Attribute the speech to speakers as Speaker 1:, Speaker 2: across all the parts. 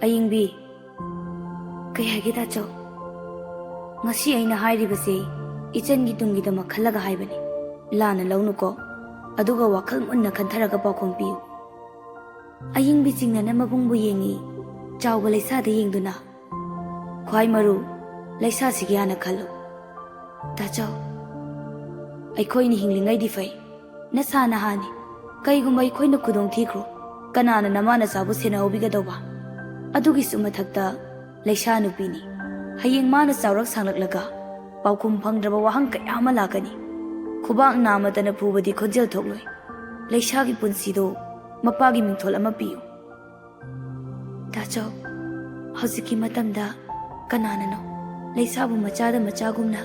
Speaker 1: Ayingbi kay hagi da chaw ngasi aina hairibase ichangi tungidama khalaga haibani lana launuko aduga wakhal munna khantharaga pakhom piu ayingbi chingnana mabungbu yengi chawba leisa da yengduna khwai maru leisa sigyana khalu da chaw aikhoi ni hinglingai di fai na sana hani kaigumai khoi na khudong thikro kanana namana sabu sena obiga doba adugi sumathakta leisa nupini hayeng mana chawrak sanglaklaga paukhum phangdraba wahang kaya ma lakani khubang namatana phubadi khonjel thokloi leisa gi punsido mapagi mingthol ama piu tacho hoziki matamda kanana no leisa bu machada machagumna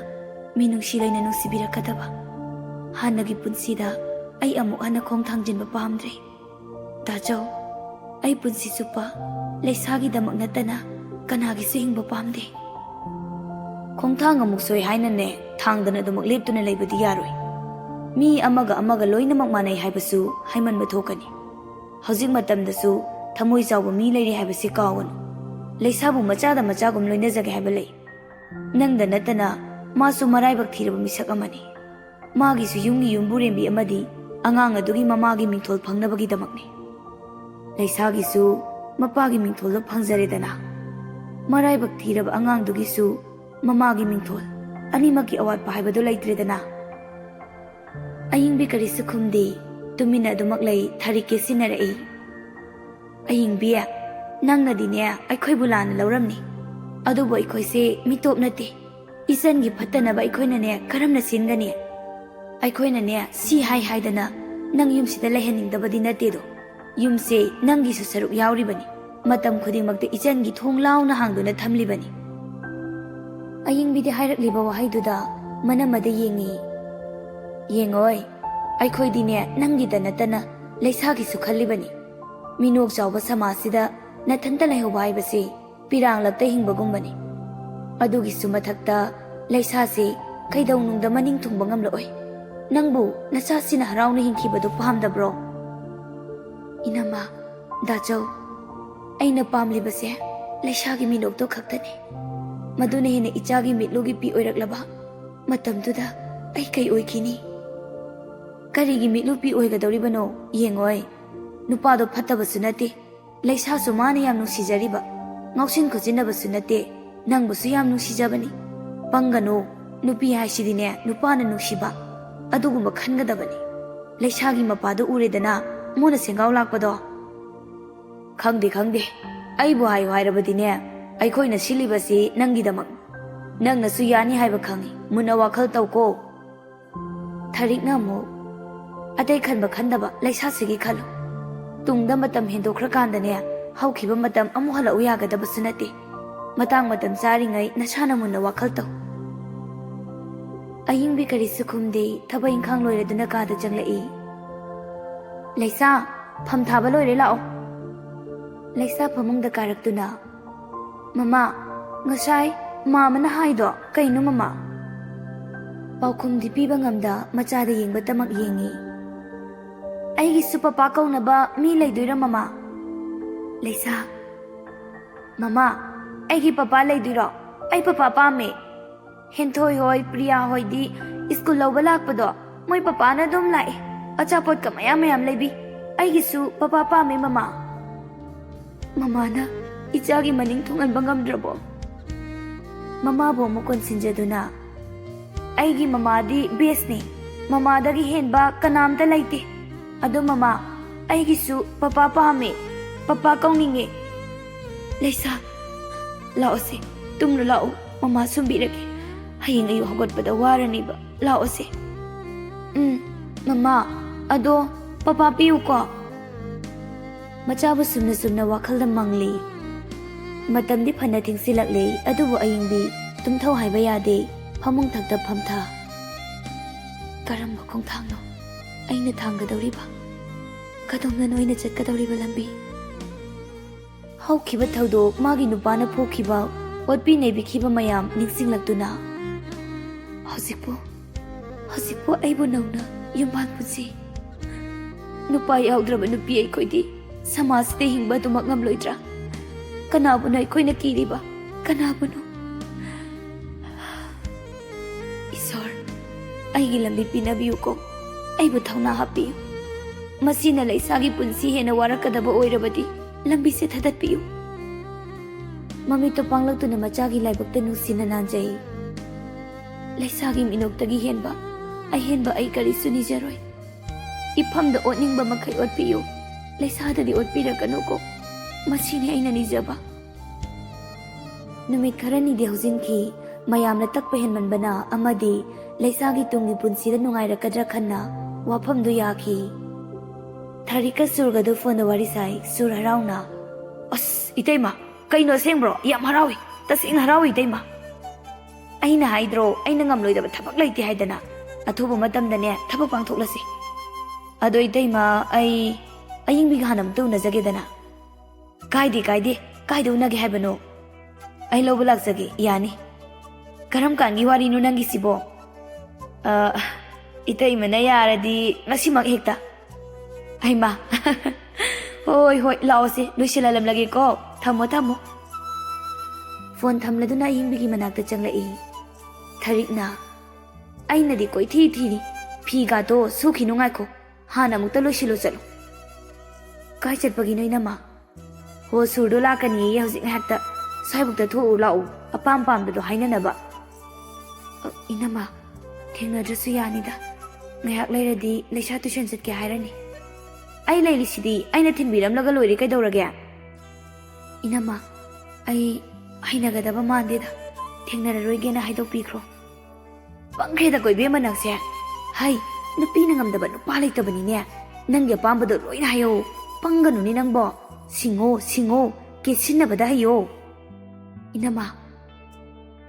Speaker 1: minungsi laina nungsibirakadaba hanagi punsida ai amuk hana khong thangjinba pamdre tacho ai punsi supa leisa gi damak natana kanagi singba pamde khongthang amuk soi haina ne thangdana dumak leptuna leibadi yaroi mi amaga loinamak manai haibasu haiman mathokani hojik matamdasu thamoi jawba mi leiri haibasi kawanu leisabu machada machagum loina jage haibalei nangda natana masu maraibak thiraba misak amani magi su yumgi yumburembi amadi angang adugi mamagi mingthol phangnabagi damakni leisagi su mapagi mingthol phangjaredana maraibak thiraba angang dugi su mamagi mingthol animaki awat pahaibadu leitredana ayingbi kari sukhumdi tumina dumak lei tharike sinarai ayingbi nangna dine aikhoi bulana lauramni adubo aikhoi se mitop nate isan gi phatana ba aikhoi ne karamna singani aikhoi ne si hai haidana nang yum sida lehening dabadi nate do yum se nangi su saruk yauri bani matam khuding makte isan gi thong launa hangduna thamli bani ayingbi de hairak liba wahai duda manamada yengi yengoi aikhoi dine nangi danatana leisa gi su khalli bani minok chawba samasida nathanta lehoba haibase pirang lakta hingbagum bani adugi sumathakta leisa se kaidau nungda maning thungba ngamloi nangbu nacha sina harauna hingkhibadu pahamdabro inama dachaw aina pamlibase leisa gi minok to khaktani madune hene ichagi mitlugi pi oiraklaba matamduda ai kai oikini karigi mitlu pi oigadoribano yengoi nupado phattabasu nate leisa su mane yam nungsijariba ngausin khojinabasu nate nangbusu yam nungsijabani pangano nupi haisidine nupana nungsiba adugumba khangadabani leisagi mapadu uredana mona sengaw lakpado khangde aibu hayu hairabadine aikhoi silibasi nangidamak nangna su yani haiba khangi muna wakhal tawko tharikna mo atai khanba khandaba leisa sigi khalu tungda matam hendokra kandane haukiba matam amu hala uyagadaba sunate matang matam saringai nasana munna wakhal taw ayingbi kari sukhumde thaba ingkhang loiraduna kada janglai leisa pham thaba loire lao leisa phamungda karaktuna mama ngasai mamana haido kaino mama paukhumdi piba ngamda machada yengba tamak yengi aigi su papa kaunaba mi leidoira mama leisa mama aigi papa leidoiro ai papa pame henthoi hoi priya hoi di school lawba lakpado moi papa na dum lai achapot ka mayam leibi aigi su papa pame mama mama na ichagi maning thungan bangamdrabo mama bo mo konsinjaduna aigi mama di besni mama dagi henba kanamta laite ado mama aigisu papa pame papa kauninge leisa laose tumlo lao mama sumbirake hayeng ayu hogotpada warani ba laose mama ado papa piu ko machabu sumna wakhalda mangli matamdi phana thingsilakle adubu ayingbi tumthau haiba yade phamung thakta phamtha karamba khongthangno aina thanggadoriba kadongna noina chatgadoriba lambi haukiba thaudo magi nupana phokhiba otpi neibikhiba mayam ningsinglaktuna hozikpo aibu nauna yumban pusi nupa yaudraba nupi ai koidi samaj te hingba tumak ngamloidra Kanabuno aikoina kiriba? Kanabuno? Isor, aigi lambi pinabiyu ko. Aibu thauna hapiyu. Masina laisagi punsi hena warakadaba oirabadi lambi se thadatpiyu. Mamito panglaktuna machagi laibakta nusina nanjai. Laisagi minoktagi henba ai karisu nijaroi. Ifamda otningba makai otpiyu. Laisadadi otpirakanu ko. Masini aina nijaba. Numit kharani di hauzinki mayamna takpa henmanbana amadi laisagi tungi punsida nungairakadra khanna wafamdu yaki. Tharika surgadu phone wari sai sur harauna. As itaima kaino sengbro yam harawi tasing harawi itaima. Aina haidro aina ngamloidaba thabak laiti haidana athuba matamdane thabak pangthoklasi. Ado itaima ayingbi hanam tu najagedana. Kaide kaide unage haibano. Ai lobu laksage yani. Karam kangi wari nu nangi sibo. Itaima na yaradi ngasimak hekta. Ai ma. Hoi laose lushila lam lagi ko. Thamo. Phone thamladuna ayingbi manakta changlai. Tharikna aina di koi thi phi ga to sukhi nungai ko hana mukta lushilo chalo. Kai chatpagi noina ma. Ho surdo lakani ye hojik hakta saibukta thu lau apam do hainanaba. Inama thengnadrasu yanida ngayak lairadi leisa tuition chatke hairani. Ai lailisidi aina thinbiramlaga loiri kaidaurage. Inama ai hainagadaba mandeda thengnararoigena haidokpikro. Pangkheda koibe manakse hai nupina ngamdaba nupa laitabani nangya pambado loina hayo panganu ni nangbo. Singo, kitchen bada hayo. Inama.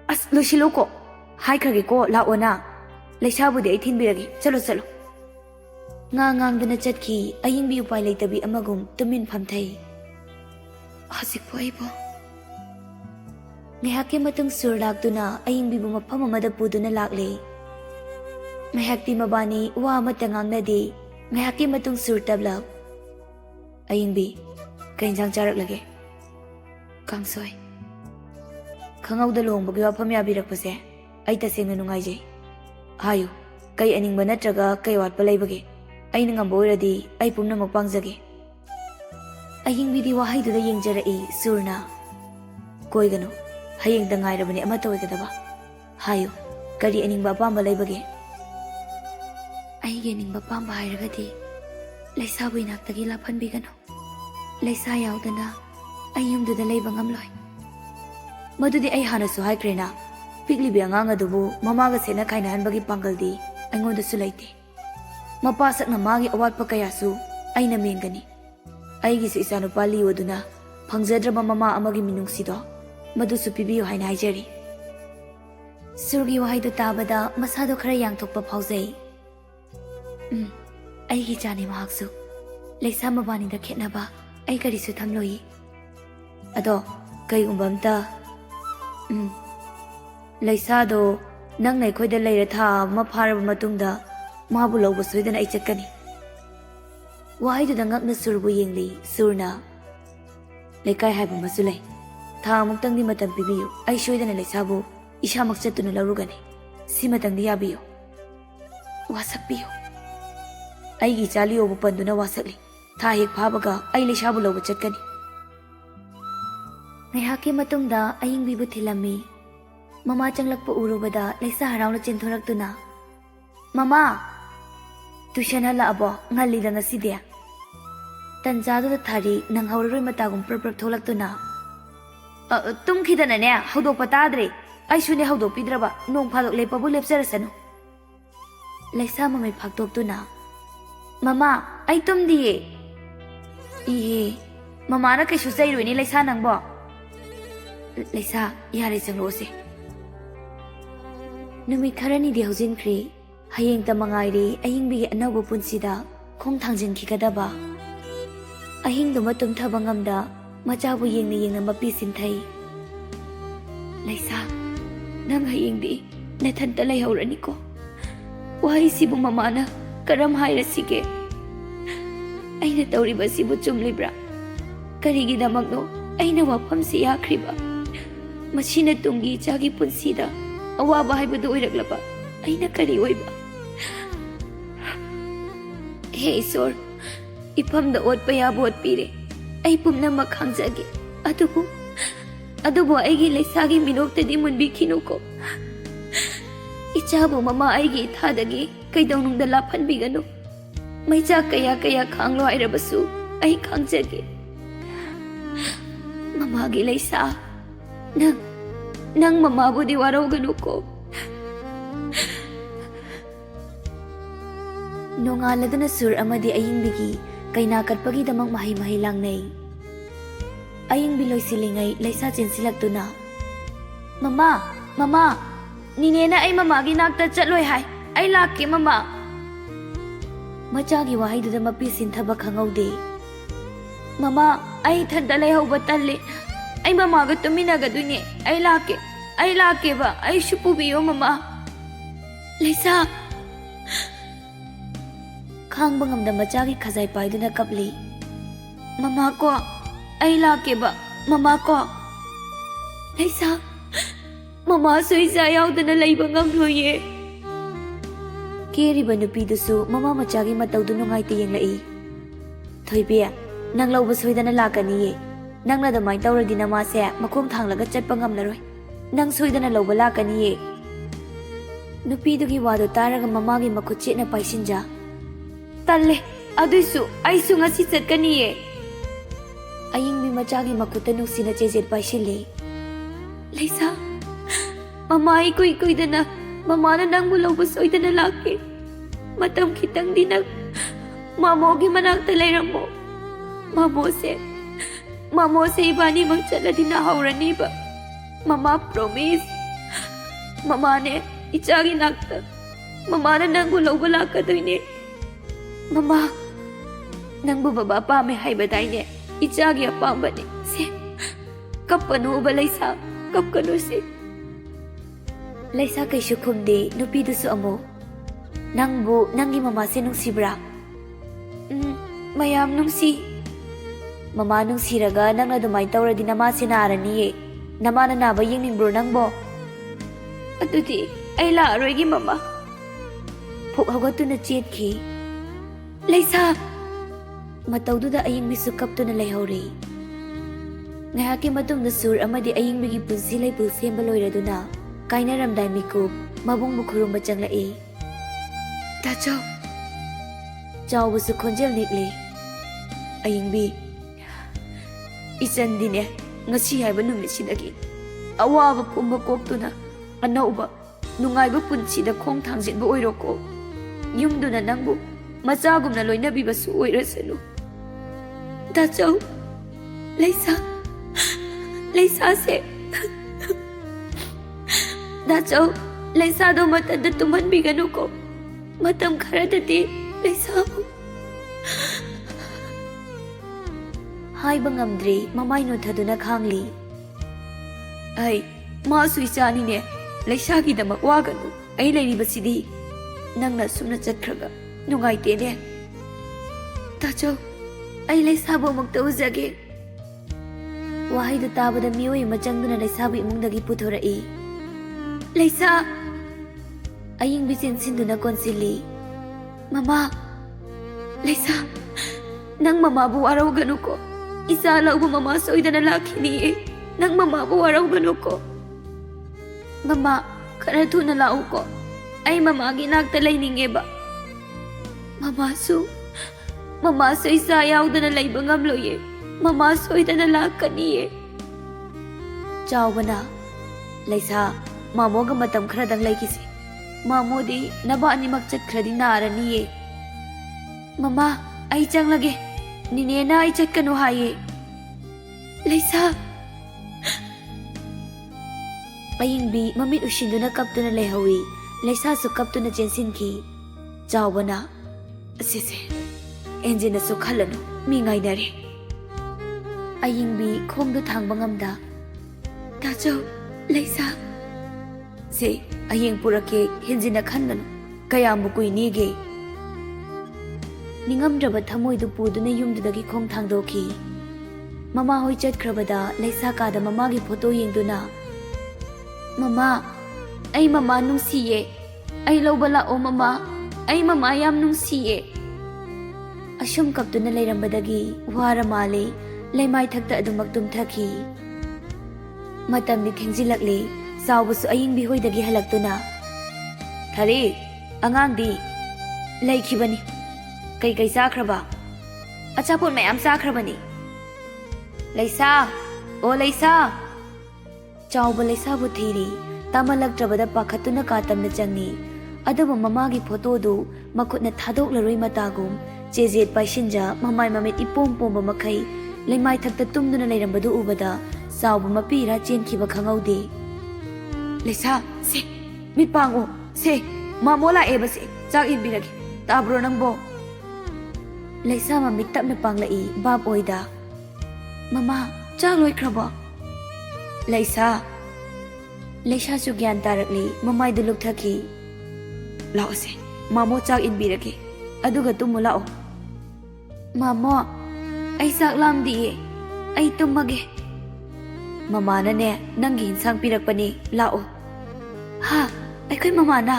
Speaker 1: As loshilo ko. Hai kage ko laona. Laisabu de 18 biragi. Chalo. Ngang dana chatki ayingbi upai laitabi amagum tumin phamthai. Hasik po aibo. Ngayake matung surlak tuna ayingbi bu mafam amada puduna lakle. Ngayakti mabani wa matangang na di. Ngayake matung surtablab. Ayingbi. Kainjang charak lage. Kangsoi. Khangauda luhongbagi wafam yabirakpase ai tasengna nungaijai. Hayo, kai aningba natraga kai watpa laibage. Aina ngamba oiradi ai pumnamak pangjage. Ayingbidi wahaiduda yengjarai surna. Koigano, hayengda ngairabani amata oigadaba. Hayo, kari aningba apamba laibage. Aige aningba apamba hairagadi laisabu inaktagi laphanbigano. Laisa yaudana ayumduda leiba ngamloi. Madudi ai hanasu haikrena piklibi angang adubu mamaga sena kainahanbagi pangaldi aingondasu laite. Mapasakna magi awatpa kayasu aina mengani. Aigi se isanupa liwaduna phangjadraba mama amagi minungsido madusu pibiyo haina haijari. Surgi wahaidu tabada masado khara yangthokpa phaujai. Aigi chani mahaksu laisa mabanida khetnaba ai karisu thamloi. Ado kaigumba amta laisado nang nai khoida leira tha ma pharaba matungda mabu lawba soidana ai chatkani. Wahaidu ngakna surbu yengli surna lekai haiba masulai tha muktangdi matam pibiyu ai soidana laisabu isamak chatuna larugani simatangdi yabiyo wasakpiyo. Aigi chaliyo bu panduna wasakli tha hek phabaga ai laisabu lawba chatkani. Ngayaki matungda ayingbibu thilami. Mama changlakpa urubada laisa harauna chenthораktuna. Mama tuition halabo ngalida ngaside. Tanjadu da thari nanghauroi matagum prap tholaktuna. Tumkhidana ne hodokpa tadre. Ai sune hodok pidraba nong phadok lepabu lepjarasanu. Laisa mamai phaktoktuna. Mama ai tumdiye. Ihe mama na kaisu chairoini laisa nangbo. Laisa yare changlose. Numit kharani di haujinkri hayeng tamangairi ayingbi anauba punsida khong thangjinkhikadaba. Ahingdu matum thabangamda machabu yengna mapi sinthai. Laisa nang hayengdi nathanta laihorani ko. Wahai sibu mamana karam hairasige. Aina tauriba sibu chumlibra. Karigidamakno ꯑꯩꯅ ꯋꯥꯐꯝꯁꯤ ꯌꯥꯈ꯭ꯔꯤꯕ ꯃꯁꯤꯅ ꯇꯨꯡꯒꯤ ꯏꯆꯥꯒꯤ ꯄꯨꯟꯁꯤꯗ ꯑꯋꯥꯕ ꯍꯥꯏꯕꯗꯨ ꯑꯣꯏꯔꯛꯂꯕ ꯑꯩꯅ ꯀꯔꯤ ꯑꯣꯏꯕ ꯍꯦ ꯏꯁꯣꯔ इफमदा ओटपा याबा ओटपीरे अई पुम्नमक खांगजागे अदुबु अईगी लैसागी मिनोक्तदी मुनबिखिनुको इचाबु ममा अईगी इथादगी कैदौनुंगदा लाफनबिगनु मैचा कया कया खांगलो हाइरबसु अई खांगजागे ममागी लैसा नंग ममाबुदी वारौगनुको नोंगालदना सुर अमदी अयिंबिगी कैना कटपगी दमक महै महै लांगनै अयिंबि लोइसिलिङै लैसा चिनसिलक्तुना ममा ममा निनेना अई ममागी नाक्ता चलोय हाय अई लाके ममा मचागी वाहैदुदा मपि सिन्थबा खंगौदे ममा अई थंदा लैहौबा तल्ले अई ममागा तुमिनागदुने अई लाकेबा अई सुपुबियो ममा लैसा खांग बंगमदा मचागी खजाई पाइदुना कपली ममा को अई लाकेबा ममा को लैसा ममा सोइजा याउदना लैबा ngamloye केरिबा नुपीदुसु ममा मचागी मतौदु नुंगाइते येंगलई थोइबे नंग लौबा सोइदना लाकनिये नंगना दमाइ तौरदि नमासे मखोम थांगलगा चटपा ngamlaroi नंग सोइदना लौबा लाकनिये नुपीदुगी वादो तारगा ममागी मखुचेना पाइसिनजा तल्ले अदुसु आइसु ngasi चटकनिये अयिंबि मचागी मखुता नुसिना चेजेट पाइसिले लैसा ममा आई कुई कुइदना ममाना नंगबु लौबा सोइदना लाके मतम खितंगदि नंग मामोगी मनाक्ता लैरमो मामोसे इबानी मंग चलदि ना हौरनिबा ममा प्रॉमिस ममाने इचागी नाक्ता ममाना नंगबु लौबा लाकदोइने ममा नंगबु बाबा पामे हाइबदाइने इचागी अपाम्बने से कप्पनु बलैसा कप्कनु से लैसा कैसु खुमदे नुपीदुसु अमो नंगबु नंगी ममा से नुंसिब्रा मयाम नुंसी ममा नुंसिरगा नंगना दुमाइ तौरदि नमा से नारनिये नमाना नाबा येंनिंब्रो नंगबो अदुदि अई लारोइगी ममा फुक हगतुना चेतखी लैसा मतौदुदा अयिंबिसु कप्तुना लैहौरे ngahaki matungda sur amadi ayingbigi punsi laipul semba loiraduna kainaramdai mikub mabungbu khurumba changlai tachau chawbusu khonjel nikle ayingbi ichandine ngasi haiba numitsidagi awaba pumba koktuna anauba nungaiba punsida khong thangjinba oiroko yumduna nangbu machagumna loinabibasu oirasanu tachau लैसा से दाचौ लैसा दो मतद तुमन बिगनु को मतम खरदति लैसा हाय बंगमद्रे ममाइ नुथदुना खांगली ऐ मा सुइचानी ने लैसा की दमक वागनु ऐ लैरिबसिदि नंगना सुमना चतखरगा नुगाइते ने दाचौ ऐ लैसा बो मक्ता उजगे वाहिदु ताबदा मियोय मचंगदुना लैसाबु इमुंगदगी पुथोरई लैसा अयिंग बिसिन सिंदुना कोनसिली ममा लैसा नंग ममाबु वारौगनुको इसा लौबु ममा सोइदना लाखिनी नंग ममाबु वारौगनुको ममा खरा थुना लाउको अई ममागी नाक्ता लैनिंगेबा ममासु इसा याउदना लैबा ngamloye ममा सोइदना लाकनिये चावबना लैसा मामोगा मतम खरदंग लैकिसे मामोदी नबा अनिमक चतखरदि नारनिये ममा आई चंगलगे निनेना आई चटकनु हाये लैसा अयिंबि ममित उशिंदुना कप्तुना लेहौई लैसा सु कप्तुना चेंसिनखी चावबना असेसे एंजिना सु खलनु मिंगाइनरे अयिंबि खोंदु थांबा ngamda ताचौ लैसा से अयिंग Purke हिंजिना खनगनु कयामु कुइनीगे निंगमद्रबा थमोइदु पुदुना युमदुदगी खोंग थांदोखी Mama hoi chatkrabada Laisa kada mamagi photo yengduna Mama ai mama nungsiye ai lawba la'o mama ai mama yam nungsiye Ashum kaptuna leirambadagi wara male leimai thakta adumak tumthaki Matamni thengzilakli saubasu ayingbi hoidagi halaktuna Thari angangdi laikhibani kai kai sakraba achapot mayam sakrabani Laisa o Laisa Chauba Laisa bu thiri tamalaktrabada pakhatuna katamna changi adubu mamagi photo du makutna thadoklaroi matagum chejet paishinja mamai mamit ipom pomba makai leimai thakta tumduna leirambadu ubada sauba mapira chenkhiba khangaude Laisa se mitpango se mamola ebase chak ibirage tabro nangbo Laisa mamit tapna panglai bab oida Mama chak loikraba Laisa Laisa su gyan tarakli mamai du lukthaki lao se mamo chak inbirage aduga tumu lao Mamo ai sak lamdi ai tumage Mama na ne nangi hinsang pirakpani lao Ha ai khoi mama na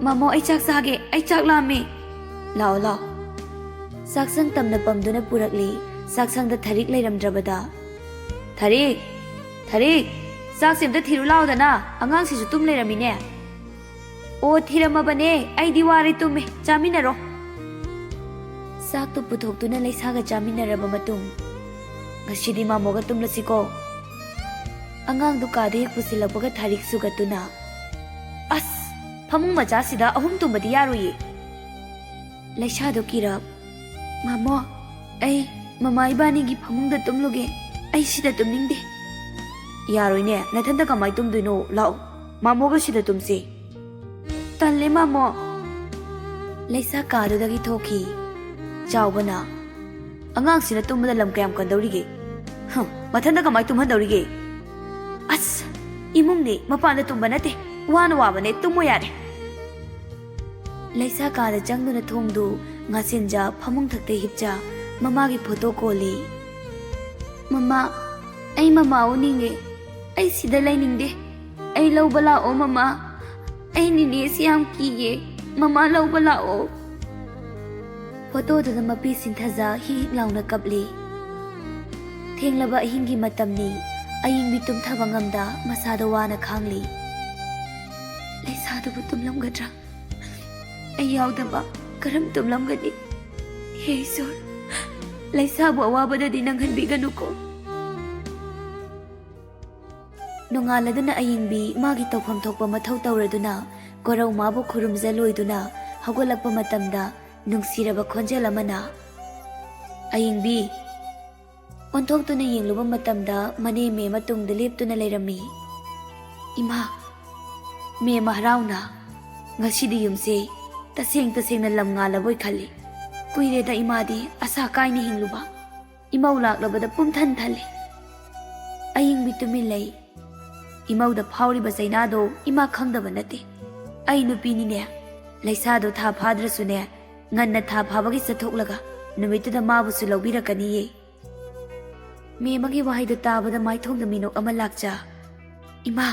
Speaker 1: Mamo ai chak sage ai chak lami lao lao Saksang tamna pamduna purakli saksang da tharik leiramdrabada Tharik Tharik saksim da thiru lao da na angang si su tum leiramine O thiramabane ai diwari tumme chaminaro Sak tu puthoktuna Laisa ga chaminaraba matung Ngashidi mamoga tumlasiko Angang du kade pusilakbaga tharik sugatuna As phamung macha sida ahum tumbadi yaroyi Laisa do kirap Mamo ai mama ibani gi phamungda tumluge ai sida tumningde Yaroine nathanda kamai tumduino lao mamoga sida tumsi Talle mamo Laisa kadu dagi thoki Chawbana Angang sina tumada lam kayam kandawrige Mathanda kamai tumhandawrige As imungni mapanda tumba nate wana wabane tumo yare Laisa kada changduna thongdu ngasinja phamung thakte hipcha mamagi photo koli Mama ai mama uninge ai sida lainingde ai lawbala o mama ai nini siam kiye mama lawbala o Photo da mapi sinthaza hi launa kapli Thenglaba hingi matamni aying bitum thabangamda masada wana khangli Laisa du tumlamgadra ai yaudaba karam tumlamgadi Hey sir Laisa bu awabada di nanghanbiganu ko Nongaladuna ayingbi magi tawpham thokpa mathau tawraduna korau mabu khurumza loiduna hagolakpa matamda nungsiraba khonjel amana ayingbi onthoktuna yengluba matamda mane me matungda leptuna leirami Ima me mahrauna ngasidi yumse tasengna lamngala boy khali kuireda imadi asa kaini hingluba imau laklabada pumthan thale ayingbi tumilai imau da phawriba zainado ima khangdaba nate ai nupini ne Laisa do tha phadrasu ne nganna tha phabagi sathoklaga numituda mabusu lawbirakani ye me magi wahai do tabada maithong da minok ama lakcha Ima